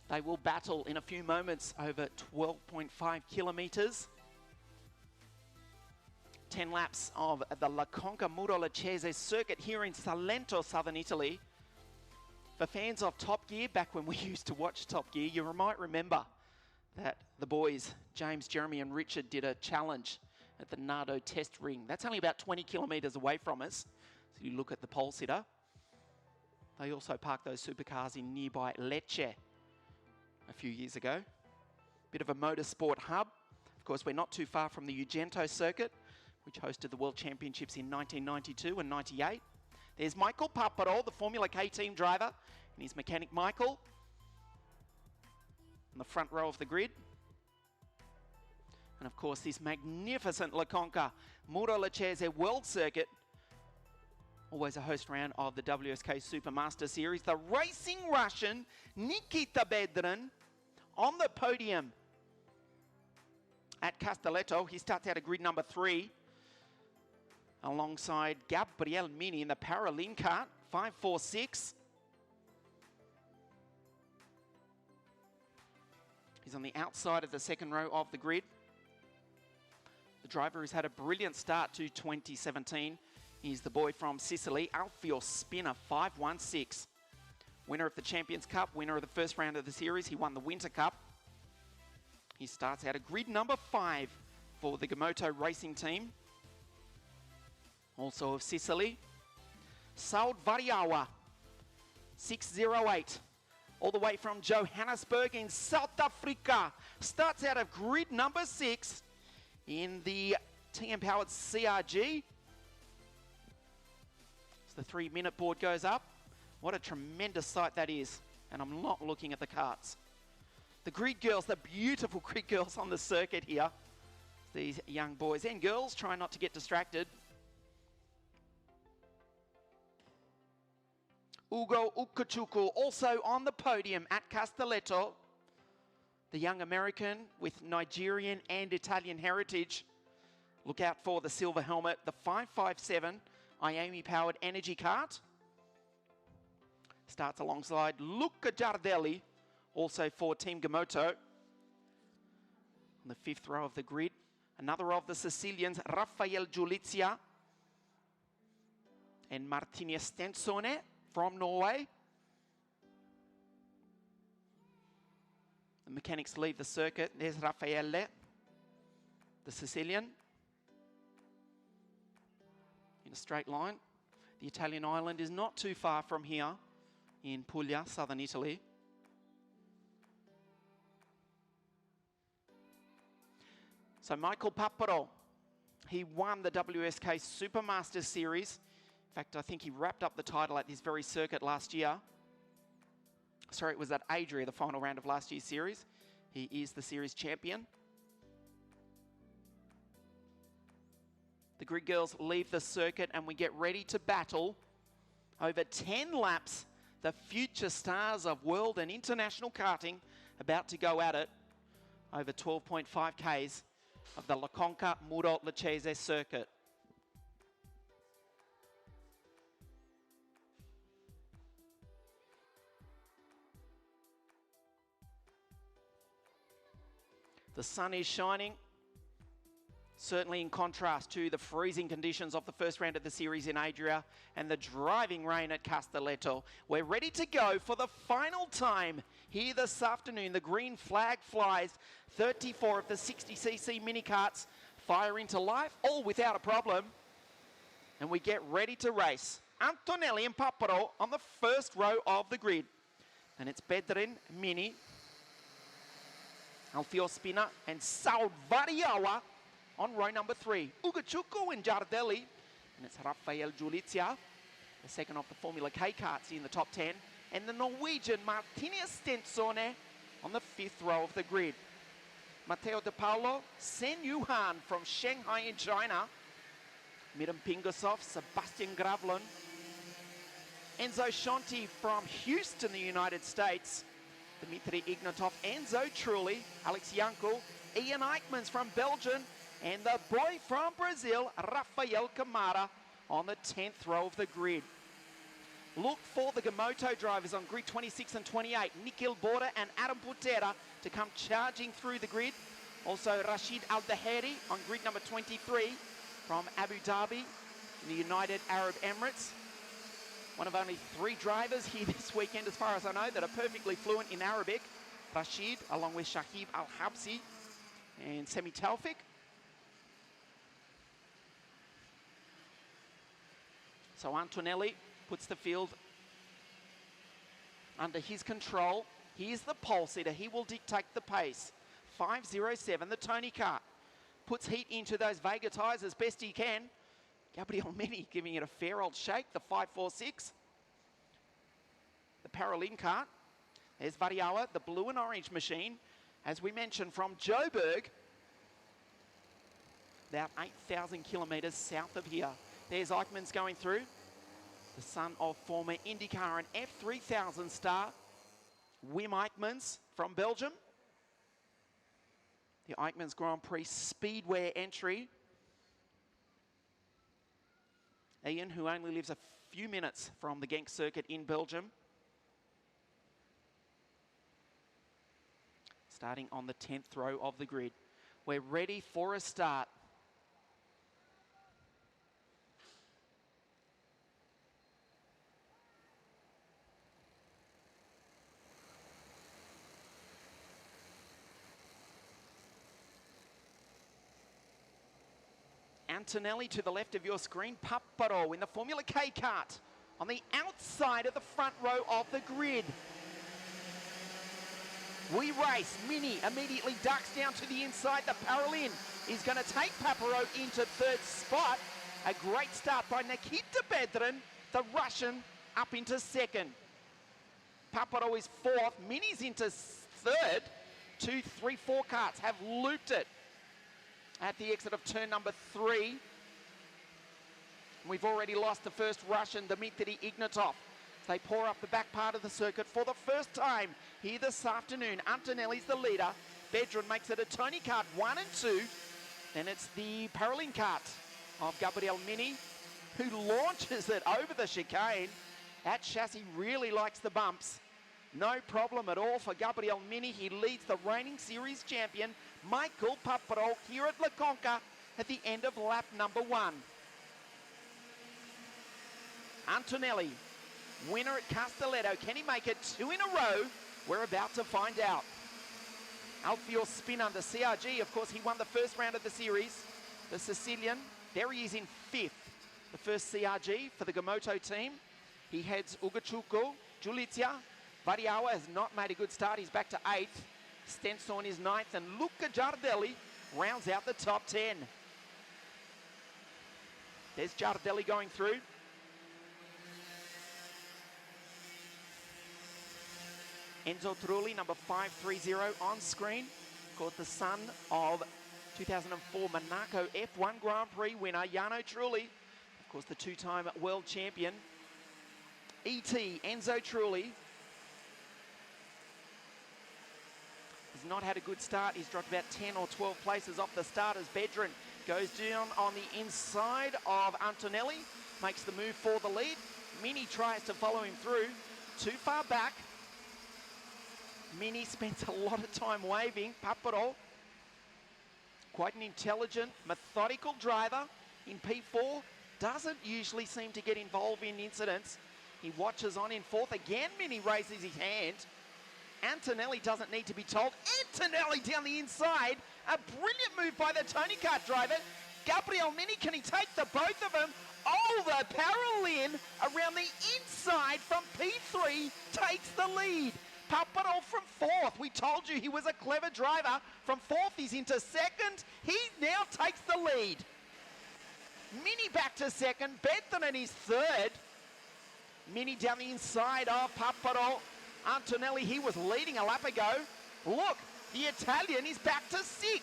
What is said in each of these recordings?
They will battle in a few moments over 12.5 kilometres. 10 laps of the Conca Muro Leccese circuit here in Salento, southern Italy. For fans of Top Gear, back when we used to watch Top Gear, you might remember that the boys, James, Jeremy and Richard, did a challenge at the Nardo test ring. That's only about 20 kilometres away from us. So you look at the pole sitter. They also parked those supercars in nearby Lecce a few years ago. Bit of a motorsport hub. Of course, we're not too far from the Ugento circuit, which hosted the World Championships in 1992 and 98. There's Michael Paparo, the Formula K team driver, and his mechanic Michael on the front row of the grid. And of course, this magnificent La Conca Muro Leccese World Circuit, always a host round of the Wsk Supermaster Series. The racing Russian Nikita Bedrin on the podium at Castelletto. He starts out at grid number 3 alongside Gabriel Mini in the Paraline kart, 546. He's on the outside of the second row of the grid. The driver has had a brilliant start to 2017. He's the boy from Sicily, Alfio Spinner, 516. Winner of the Champions Cup, winner of the first round of the series. He won the Winter Cup. He starts out at grid number 5 for the Gamoto racing team. Also of Sicily, Saud Variawa, 608. All the way from Johannesburg in South Africa. Starts out of grid number 6 in the TM-powered CRG. So the 3-minute board goes up. What a tremendous sight that is. And I'm not looking at the karts. The grid girls, the beautiful grid girls on the circuit here. These young boys and girls try not to get distracted. Ugo Ukachukwu also on the podium at Castelletto. The young American with Nigerian and Italian heritage. Look out for the silver helmet, the 557 Iami-powered energy kart. Starts alongside Luca Giardelli, also for Team Gamoto. On the 5th row of the grid, another of the Sicilians, Raffaele Giulizia and Martini Stensone from Norway. The mechanics leave the circuit. There's Raffaele, the Sicilian, in a straight line. The Italian island is not too far from here in Puglia, southern Italy. So Michael Paparo, he won the Wsk Supermaster Series. In fact, I think he wrapped up the title at this very circuit last year. Sorry, it was at Adria, the final round of last year's series. He is the series champion. The grid girls leave the circuit and we get ready to battle over 10 laps. The future stars of world and international karting about to go at it over 12.5 Ks of the La Conca Muro Leccese circuit. The sun is shining, certainly in contrast to the freezing conditions of the first round of the series in Adria and the driving rain at Castelletto. We're ready to go for the final time here this afternoon. The green flag flies. 34 of the 60cc mini karts fire into life, all without a problem. And we get ready to race. Antonelli and Paparo on the first row of the grid. And it's Bedrin, Mini, Alfio Spina and Saud Variawa on row number 3. Ukachukwu and Giardelli. And it's Raffaele Giulizia, the second of the Formula K karts in the top 10. And the Norwegian Martini Stensone on the 5th row of the grid. Matteo De Paolo, Sen Yuhan from Shanghai in China. Miran Pingasov, Sebastian Gravlin. Enzo Shanti from Houston, the United States. Dmitry Ignatov, Enzo Trulli, Alex Yankel, Ian Eichmans from Belgium, and the boy from Brazil, Rafael Camara, on the 10th row of the grid. Look for the Gamoto drivers on grid 26 and 28, Nikhil Borda and Adam Putera, to come charging through the grid. Also Rashid Al-Daheri on grid number 23 from Abu Dhabi in the United Arab Emirates. One of only 3 drivers here this weekend, as far as I know, that are perfectly fluent in Arabic. Rashid, along with Shahib Al-Habsi and Semi Taufik. So Antonelli puts the field under his control. Here's the pole sitter. He will dictate the pace. 5.07, the Tony Kart. Puts heat into those Vega tyres as best he can. Gabriel Mini giving it a fair old shake, the 5.46. The Paralin Kart. There's Variawa, the blue and orange machine. As we mentioned, from Joburg, about 8,000 kilometres south of here. There's Eichmann's going through. The son of former IndyCar and F3000 star, Wim Eichmans from Belgium. The Eichmans Grand Prix Speedway entry. Ian, who only lives a few minutes from the Genk circuit in Belgium. Starting on the 10th row of the grid. We're ready for a start. Antonelli to the left of your screen, Papparo in the Formula K kart on the outside of the front row of the grid. We race. Mini immediately ducks down to the inside. The Paralin is going to take Papparo into 3rd spot. A great start by Nikita Bedran, the Russian, up into 2nd. Papparo is 4th. Mini's into 3rd. 2, 3, 4 karts have looped it at the exit of turn number 3. We've already lost the first Russian, Dmitry Ignatov. They pour up the back part of the circuit for the first time here this afternoon. Antonelli's the leader. Bedran makes it a Tony Kart 1 and 2. Then it's the Paralin Kart of Gabriel Mini, who launches it over the chicane. That chassis really likes the bumps. No problem at all for Gabriel Mini. He leads the reigning series champion, Michael Papparo, here at La Conca at the end of lap number 1. Antonelli, winner at Castelletto. Can he make it 2 in a row? We're about to find out. Alfio Spinner, the CRG, of course, he won the first round of the series. The Sicilian, there he is in 5th. The first CRG for the Gamoto team. He heads Ugachuco, Giulizia. Variawa has not made a good start. He's back to 8th. Stenson is 9th, and Luca Giardelli rounds out the top 10. There's Giardelli going through. Enzo Trulli, number 530 on screen. Of course, the son of 2004 Monaco F1 Grand Prix winner, Jarno Trulli. Of course, the 2-time world champion. E.T. Enzo Trulli has not had a good start. He's dropped about 10 or 12 places off the start as Bedran goes down on the inside of Antonelli. Makes the move for the lead. Mini tries to follow him through. Too far back. Mini spends a lot of time waving. Papparo, quite an intelligent, methodical driver in P4. Doesn't usually seem to get involved in incidents. He watches on in 4th. Again, Mini raises his hand. Antonelli doesn't need to be told. Antonelli down the inside. A brilliant move by the Tony Kart driver. Gabriel Mini, can he take the both of them? Oh, the Paralin around the inside from P3 takes the lead. Papparo from 4th. We told you he was a clever driver. From 4th, he's into 2nd. He now takes the lead. Mini back to 2nd. Bedran is 3rd. Mini down the inside of Papparo. Antonelli, he was leading a lap ago. Look, the Italian is back to 6th.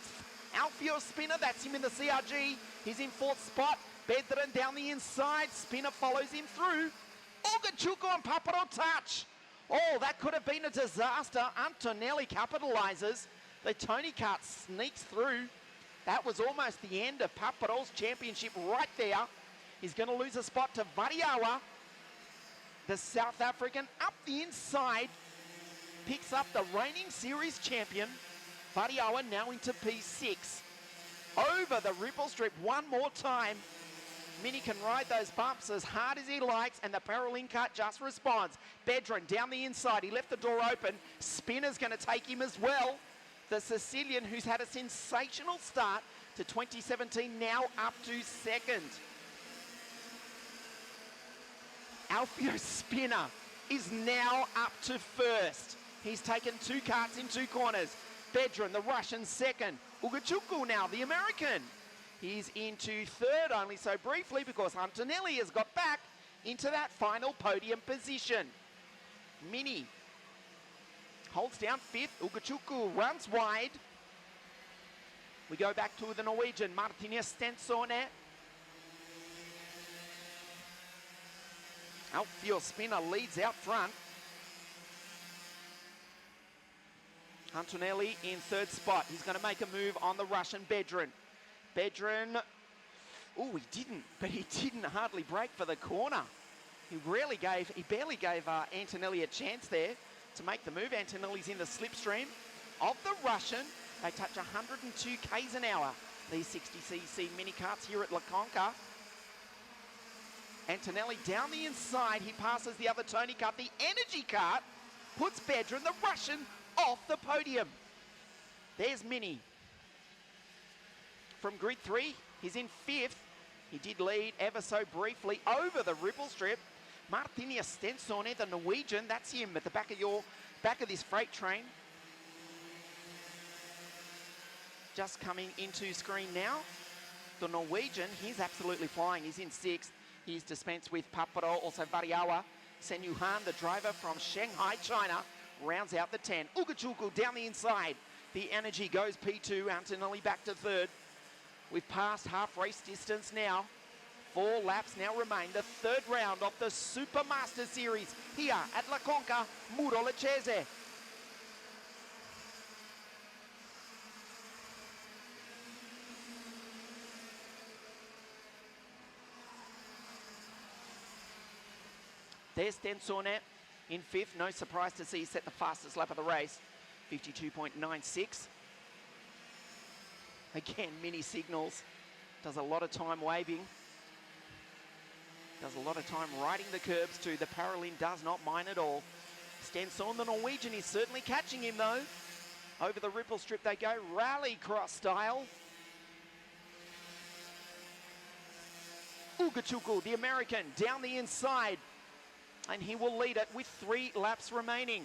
Alfio Spinner, that's him in the CRG. He's in 4th spot. Bedran down the inside. Spinner follows him through. Ugachuco and Papparo touch. Oh, that could have been a disaster. Antonelli capitalizes. The Tony Kart sneaks through. That was almost the end of Papparo's championship right there. He's going to lose a spot to Variawa. the South African up the inside, picks up the reigning series champion. Varioa now into P6. Over the ripple strip one more time. Mini can ride those bumps as hard as he likes, and the Paralin Kart just responds. Bedron down the inside, he left the door open. Spinner's going to take him as well. The Sicilian, who's had a sensational start to 2017, now up to second. Alfio Spinner is now up to first. He's taken 2 karts in 2 corners. Bedron, the Russian, second. Ugachukwu now, the American. He's into third, only so briefly because Antonelli has got back into that final podium position. Mini holds down fifth. Ugachukwu runs wide. We go back to the Norwegian, Martinez Stensone. Alfio Spinner leads out front. Antonelli in third spot. He's going to make a move on the Russian Bedron. Bedron, oh, he didn't hardly break for the corner. He barely gave Antonelli a chance there to make the move. Antonelli's in the slipstream of the Russian. They touch 102 k's an hour, these 60cc mini karts here at La Conca. Antonelli down the inside. He passes the other Tony kart. The energy kart puts Bedron, the Russian, off the podium. There's Mini. From grid 3, he's in 5th. He did lead ever so briefly over the ripple strip. Martinez Stensone, the Norwegian, that's him at the back of this freight train. Just coming into screen now. The Norwegian, he's absolutely flying. He's in 6th. He's dispensed with Paparo, also Varioa. Sen Yuhan, the driver from Shanghai, China, rounds out the 10. Ugachukwu down the inside. The energy goes P2. Antonelli back to third. We've passed half race distance now. 4 laps now remain. The third round of the Supermaster Series here at La Conca, Muro, Leccese. There's Stensone in 5th. No surprise to see he set the fastest lap of the race, 52.96. Again, Mini signals. Does a lot of time waving. Does a lot of time riding the curbs too. The Paralin does not mind at all. Stensone, the Norwegian, is certainly catching him though. Over the ripple strip they go, rally cross style. Ugachukwu, the American, down the inside. And he will lead it with 3 laps remaining.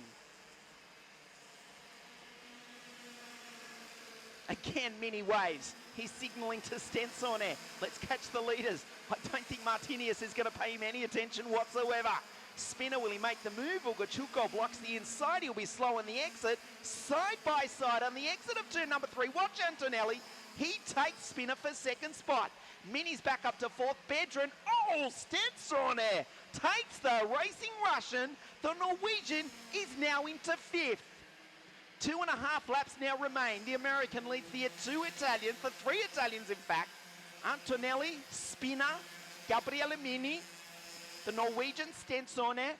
Again, Mini waves. He's signalling to Stensone. Let's catch the leaders. I don't think Martinez is going to pay him any attention whatsoever. Spinner, will he make the move? Ugachukwu blocks the inside. He'll be slow on the exit. Side by side on the exit of turn number 3. Watch Antonelli. He takes Spinner for second spot. Mini's back up to 4th. Bedron, oh, Stensone takes the racing Russian. The Norwegian is now into 5th. 2.5 laps now remain. The American leads the 2 Italians, the 3 Italians in fact. Antonelli, Spinner, Gabriele Mini, the Norwegian Stensone,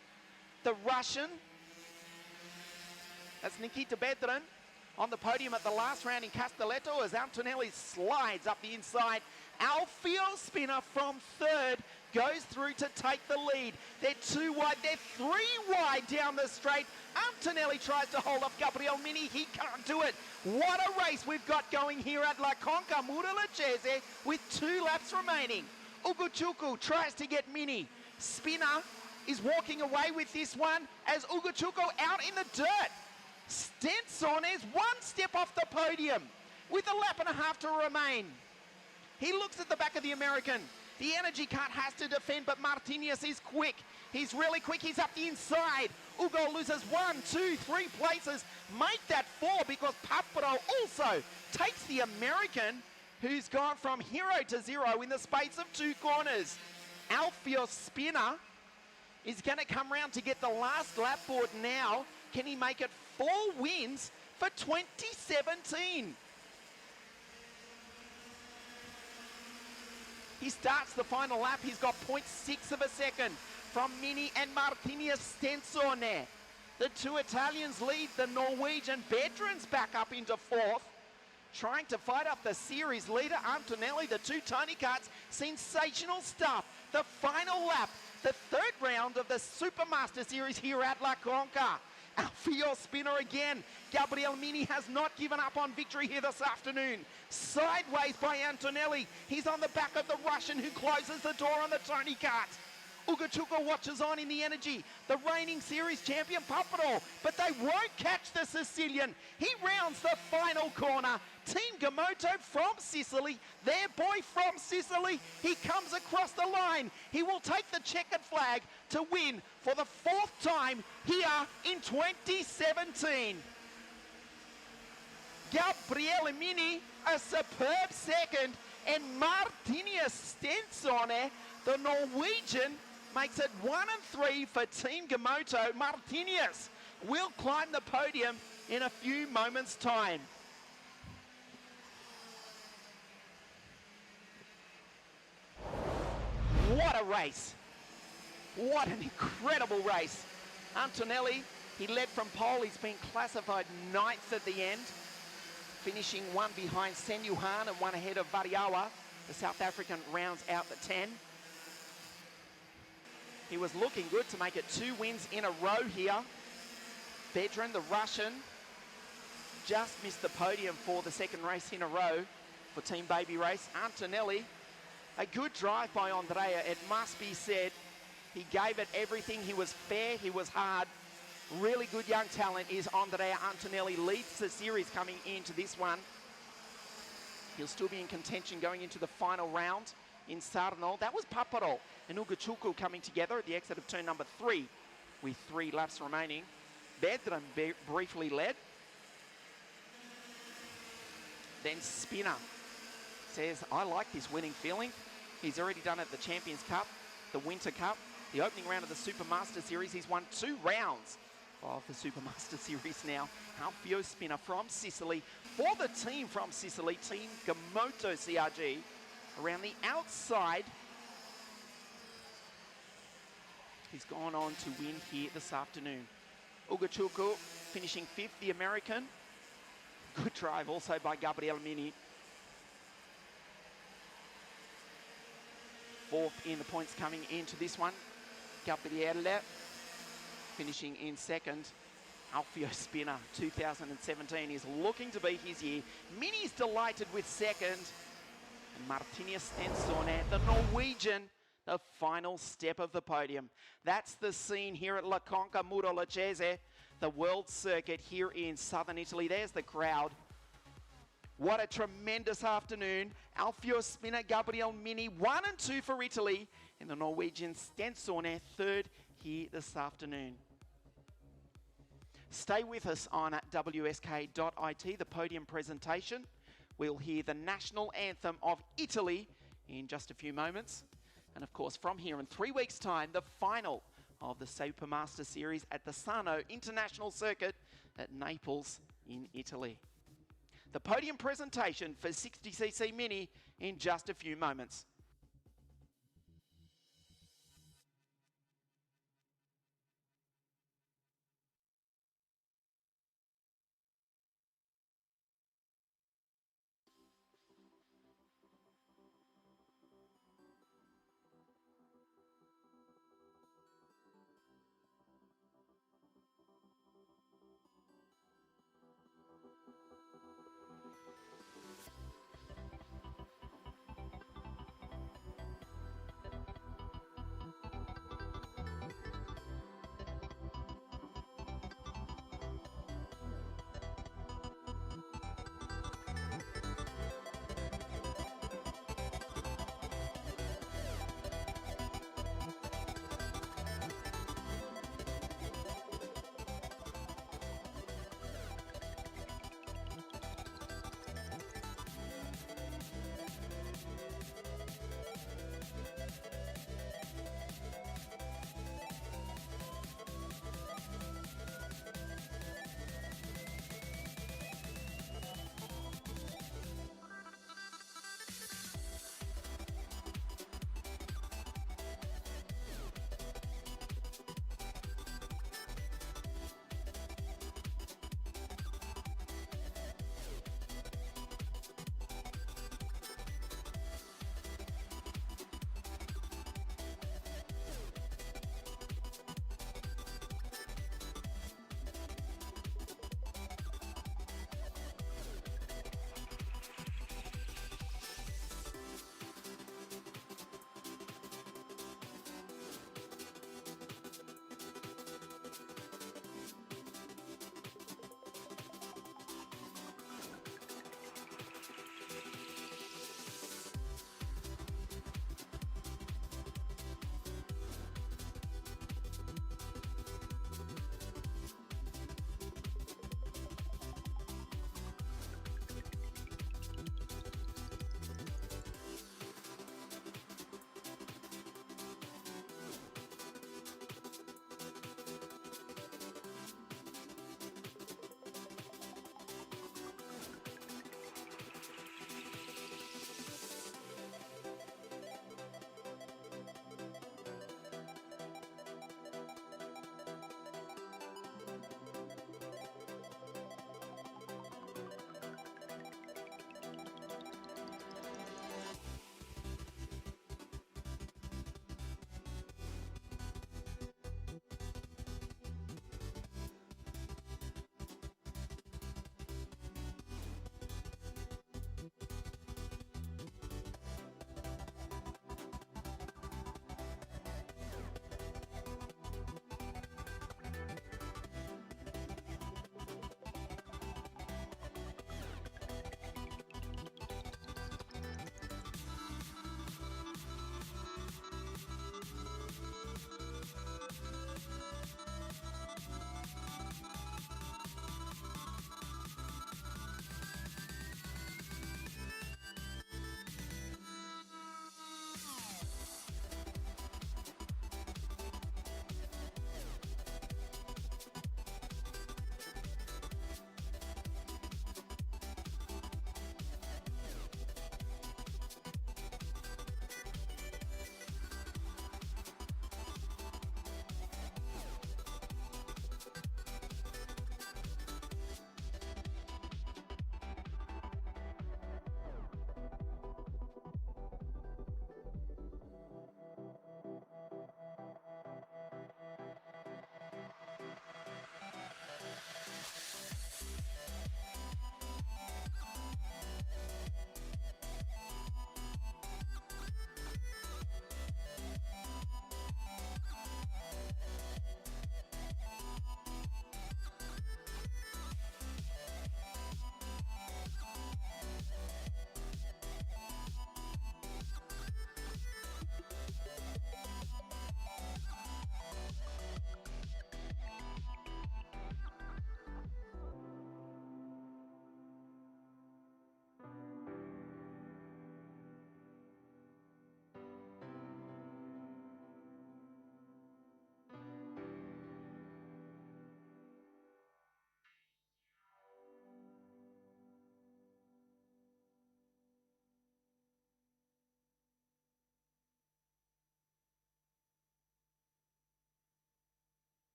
the Russian, that's Nikita Bedron, on the podium at the last round in Castelletto as Antonelli slides up the inside. Alfio Spinner from 3rd goes through to take the lead. They're 2 wide, they're 3 wide down the straight. Antonelli tries to hold off Gabriele Mini, he can't do it. What a race we've got going here at La Conca, Muro, Leccese, with 2 laps remaining. Ugachukwu tries to get Mini. Spinner is walking away with this one as Ugachukwu out in the dirt. Stensone is 1 step off the podium with 1.5 laps to remain. He looks at the back of the American. The energy kart has to defend, but Martinez is quick. He's really quick. He's up the inside. Ugo loses 1, 2, 3 places. Make that 4 because Paparo also takes the American, who's gone from hero to 0 in the space of 2 corners. Alfio Spinner is going to come round to get the last lap board now. Can he make it 4 wins for 2017? He starts the final lap. He's got 0.6 of a second. from Mini and Martinez Stensone. The two Italians lead the Norwegian veterans back up into fourth. Trying to fight up the series leader, Antonelli, the two Tony Karts. Sensational stuff. The final lap, the third round of the Supermaster Series here at La Conca. Alfio Spinner again. Gabriel Mini has not given up on victory here this afternoon. Sideways by Antonelli. He's on the back of the Russian who closes the door on the Tony Kart. Ugachuka watches on in the energy. The reigning series champion Papadol, but they won't catch the Sicilian. He rounds the final corner. Team Gamoto from Sicily, their boy from Sicily, he comes across the line. He will take the checkered flag to win for the fourth time here in 2017. Gabriele Mini, a superb second, and Martinez Stensone, the Norwegian, makes it 1 and 3 for Team Gamoto. Martinez will climb the podium in a few moments' time. What a race. What an incredible race. Antonelli, he led from pole. He's been classified 9th at the end, finishing 1 behind Senyuhan and 1 ahead of Variawa. The South African rounds out the 10. He was looking good to make it 2 wins in a row here. Veteran, the Russian, just missed the podium for the second race in a row for Team Baby Race. Antonelli, a good drive by Andrea, it must be said. He gave it everything. He was fair, he was hard. Really good young talent is Andrea Antonelli. Leads the series coming into this one. He'll still be in contention going into the final round in Sarno. That was Papadol and Ugachuku coming together at the exit of turn number 3 with 3 laps remaining. Bedram briefly led. Then Spinner says, I like this winning feeling. He's already done it at the Champions Cup, the Winter Cup, the opening round of the Supermaster Series. He's won 2 rounds of the Supermaster Series now. Alfio Spinner from Sicily for the team from Sicily, Team Gamoto CRG. Around the outside, he's gone on to win here this afternoon. Ugachuku finishing 5th, the American. Good drive also by Gabriel Mini. 4th in the points coming into this one. Gabriele finishing in 2nd. Alfio Spinner, 2017, is looking to be his year. Mini's delighted with 2nd. And Martinez Stensone, the Norwegian, the final step of the podium. That's the scene here at La Conca Muro Leccese, the World Circuit here in southern Italy. There's the crowd. What a tremendous afternoon. Alfio Spinner, Gabriel Mini, 1 and 2 for Italy. And the Norwegian Stensone, 3rd here this afternoon. Stay with us on wsk.it, the podium presentation. We'll hear the national anthem of Italy in just a few moments. And of course, from here in 3 weeks' time, the final of the Supermaster Series at the Sarno International Circuit at Naples in Italy. The podium presentation for 60cc Mini in just a few moments.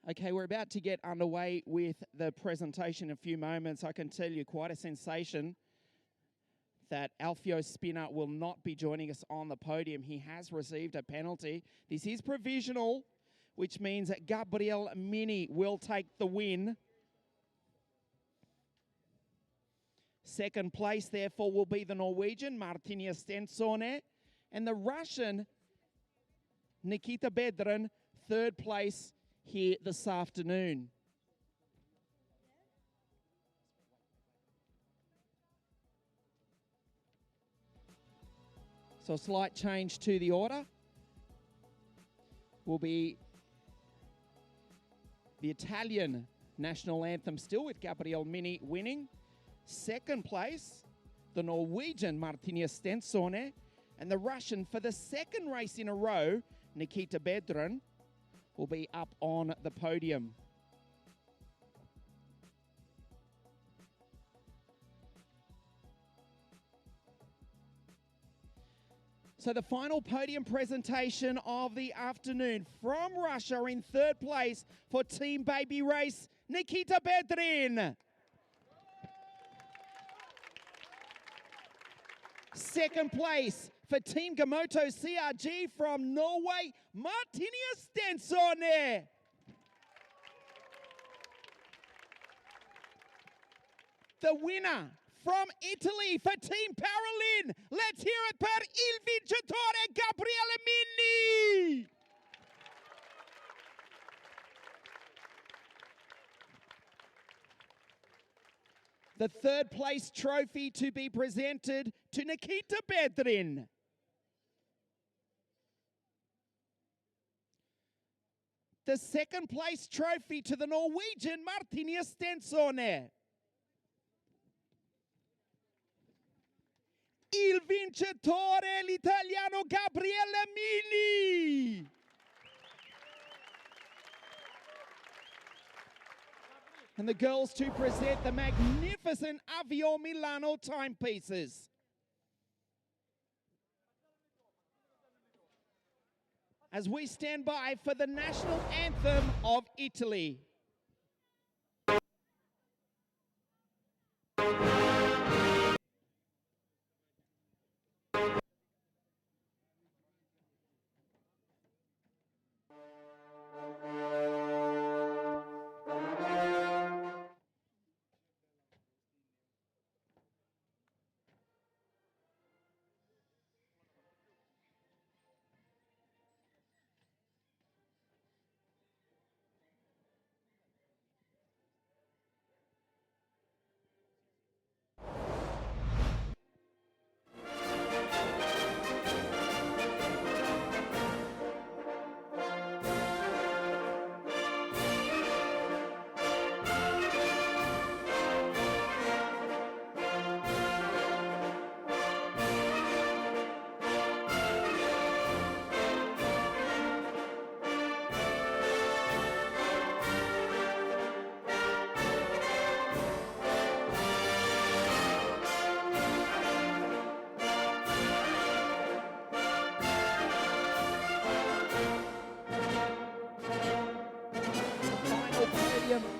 Okay, we're about to get underway with the presentation in a few moments. I can tell you quite a sensation that Alfio Spinner will not be joining us on the podium. He has received a penalty. This is provisional, which means that Gabriel Mini will take the win. Second place, therefore, will be the Norwegian Martina Stensone and the Russian Nikita Bedran, third place here this afternoon. So a slight change to the order will be the Italian national anthem still with Gabriel Mini winning. Second place, the Norwegian Martina Stensone, and the Russian for the second race in a row, Nikita Bedran, will be up on the podium. So the final podium presentation of the afternoon from Russia in third place for Team Baby Race, Nikita Bedran. Second place for Team Gamoto CRG from Norway, Martina Stensone. The winner from Italy for Team Paralin, let's hear it per il vincitore Gabriele Mini. The third place trophy to be presented to Nikita Bedran. The second place trophy to the Norwegian Martina Stensone. Il vincitore, l'italiano Gabriele Mini. And the girls to present the magnificent Avio Milano timepieces. As we stand by for the national anthem of Italy.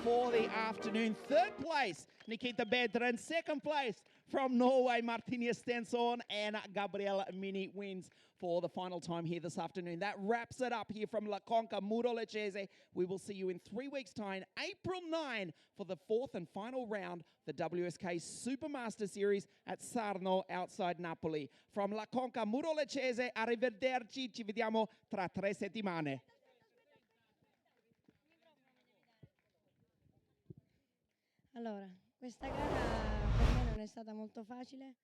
For the afternoon. Third place, Nikita Bedran. Second place from Norway, Martina Stensone, and Gabriel Mini wins for the final time here this afternoon. That wraps it up here from La Conca, Muro, Leccese. We will see you in 3 weeks' time, April 9, for the fourth and final round, the Wsk Supermaster Series at Sarno outside Napoli. From La Conca, Muro, Leccese, arrivederci, ci vediamo tra 3 settimane. Allora, questa gara per me non è stata molto facile.